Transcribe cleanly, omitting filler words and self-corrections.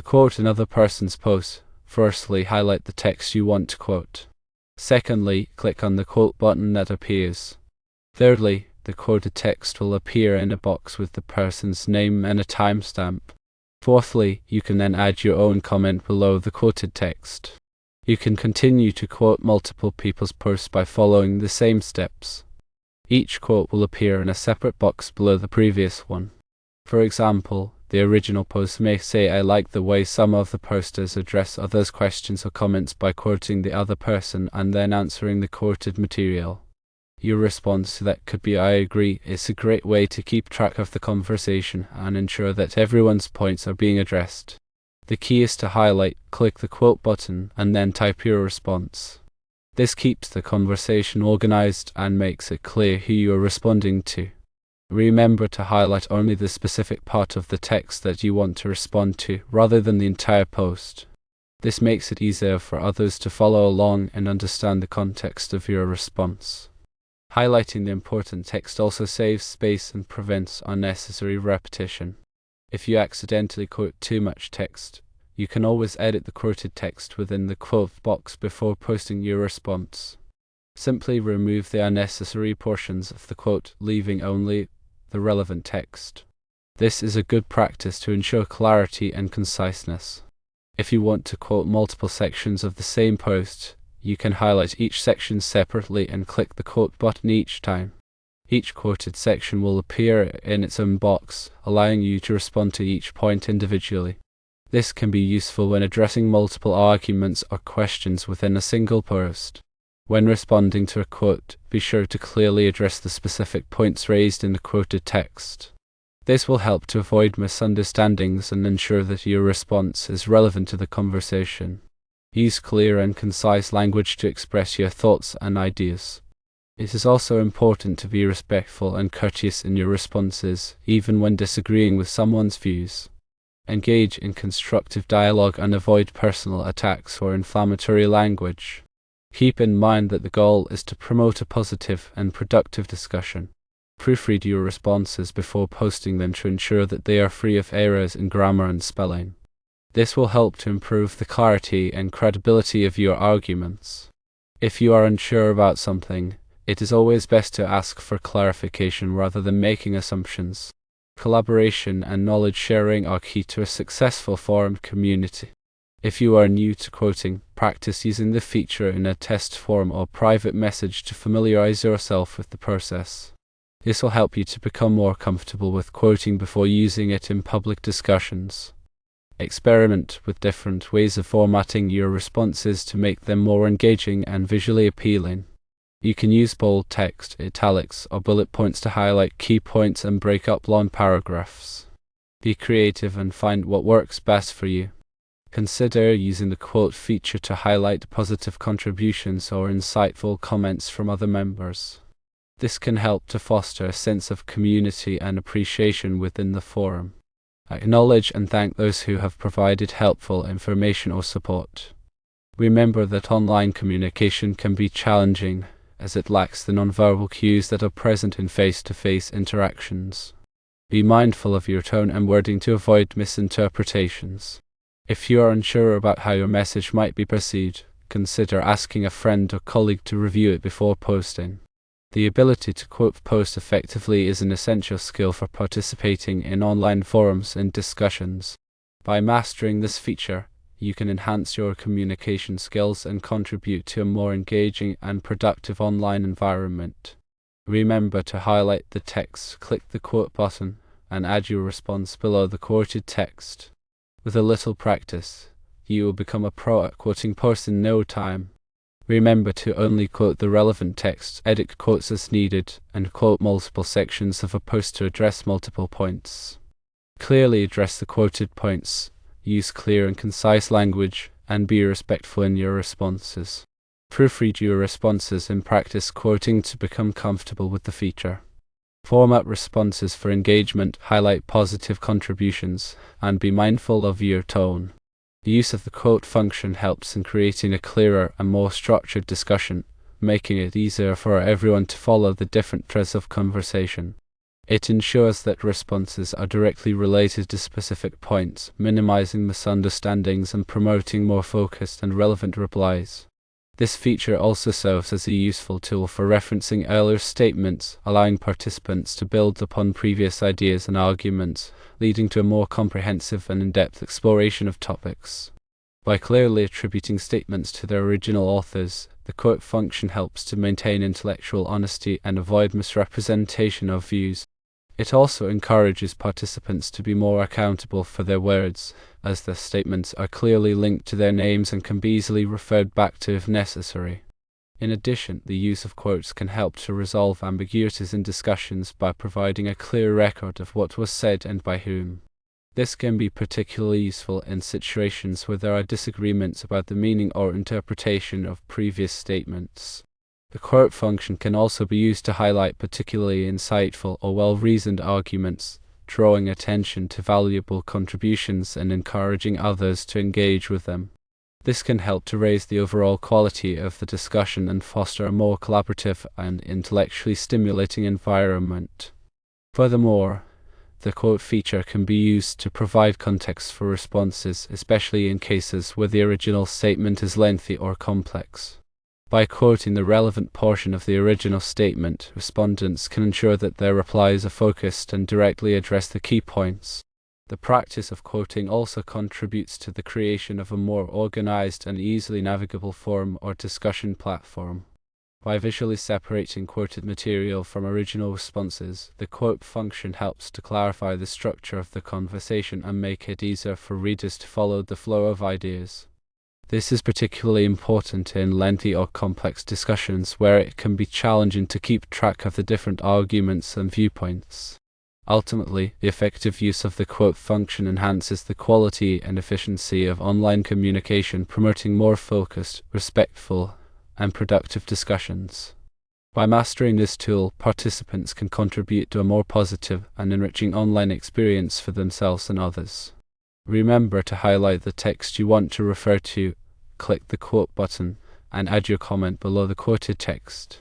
quote another person's post, firstly highlight the text you want to quote. Secondly, click on the quote button that appears. Thirdly, the quoted text will appear in a box with the person's name and a timestamp. Fourthly, you can then add your own comment below the quoted text. You can continue to quote multiple people's posts by following the same steps. Each quote will appear in a separate box below the previous one. For example, the original post may say, "I like the way some of the posters address others' questions or comments by quoting the other person and then answering the quoted material." Your response to that could be, "I agree." It's a great way to keep track of the conversation and ensure that everyone's points are being addressed. The key is to highlight, click the quote button, and then type your response. This keeps the conversation organized and makes it clear who you are responding to. Remember to highlight only the specific part of the text that you want to respond to, rather than the entire post. This makes it easier for others to follow along and understand the context of your response. Highlighting the important text also saves space and prevents unnecessary repetition. If you accidentally quote too much text, you can always edit the quoted text within the quote box before posting your response. Simply remove the unnecessary portions of the quote, leaving only the relevant text. This is a good practice to ensure clarity and conciseness. If you want to quote multiple sections of the same post, you can highlight each section separately and click the quote button each time. Each quoted section will appear in its own box, allowing you to respond to each point individually. This can be useful when addressing multiple arguments or questions within a single post. When responding to a quote, be sure to clearly address the specific points raised in the quoted text. This will help to avoid misunderstandings and ensure that your response is relevant to the conversation. Use clear and concise language to express your thoughts and ideas. It is also important to be respectful and courteous in your responses, even when disagreeing with someone's views. Engage in constructive dialogue and avoid personal attacks or inflammatory language. Keep in mind that the goal is to promote a positive and productive discussion. Proofread your responses before posting them to ensure that they are free of errors in grammar and spelling. This will help to improve the clarity and credibility of your arguments. If you are unsure about something, it is always best to ask for clarification rather than making assumptions. Collaboration and knowledge sharing are key to a successful forum community. If you are new to quoting, practice using the feature in a test forum or private message to familiarize yourself with the process. This will help you to become more comfortable with quoting before using it in public discussions. Experiment with different ways of formatting your responses to make them more engaging and visually appealing. You can use bold text, italics, or bullet points to highlight key points and break up long paragraphs. Be creative and find what works best for you. Consider using the quote feature to highlight positive contributions or insightful comments from other members. This can help to foster a sense of community and appreciation within the forum. Acknowledge and thank those who have provided helpful information or support. Remember that online communication can be challenging, as it lacks the nonverbal cues that are present in face-to-face interactions. Be mindful of your tone and wording to avoid misinterpretations. If you are unsure about how your message might be perceived, consider asking a friend or colleague to review it before posting. The ability to quote post effectively is an essential skill for participating in online forums and discussions. By mastering this feature, you can enhance your communication skills and contribute to a more engaging and productive online environment. Remember to highlight the text, click the quote button, and add your response below the quoted text. With a little practice, you will become a pro at quoting posts in no time. Remember to only quote the relevant text, edit quotes as needed, and quote multiple sections of a post to address multiple points. Clearly address the quoted points. Use clear and concise language, and be respectful in your responses. Proofread your responses and practice quoting to become comfortable with the feature. Format responses for engagement, highlight positive contributions, and be mindful of your tone. The use of the quote function helps in creating a clearer and more structured discussion, making it easier for everyone to follow the different threads of conversation. It ensures that responses are directly related to specific points, minimizing misunderstandings and promoting more focused and relevant replies. This feature also serves as a useful tool for referencing earlier statements, allowing participants to build upon previous ideas and arguments, leading to a more comprehensive and in-depth exploration of topics. By clearly attributing statements to their original authors, the quote function helps to maintain intellectual honesty and avoid misrepresentation of views. It also encourages participants to be more accountable for their words, as their statements are clearly linked to their names and can be easily referred back to if necessary. In addition, the use of quotes can help to resolve ambiguities in discussions by providing a clear record of what was said and by whom. This can be particularly useful in situations where there are disagreements about the meaning or interpretation of previous statements. The quote function can also be used to highlight particularly insightful or well-reasoned arguments, drawing attention to valuable contributions and encouraging others to engage with them. This can help to raise the overall quality of the discussion and foster a more collaborative and intellectually stimulating environment. Furthermore, the quote feature can be used to provide context for responses, especially in cases where the original statement is lengthy or complex. By quoting the relevant portion of the original statement, respondents can ensure that their replies are focused and directly address the key points. The practice of quoting also contributes to the creation of a more organized and easily navigable forum or discussion platform. By visually separating quoted material from original responses, the quote function helps to clarify the structure of the conversation and make it easier for readers to follow the flow of ideas. This is particularly important in lengthy or complex discussions where it can be challenging to keep track of the different arguments and viewpoints. Ultimately, the effective use of the quote function enhances the quality and efficiency of online communication, promoting more focused, respectful, and productive discussions. By mastering this tool, participants can contribute to a more positive and enriching online experience for themselves and others. Remember to highlight the text you want to refer to, click the quote button, and add your comment below the quoted text.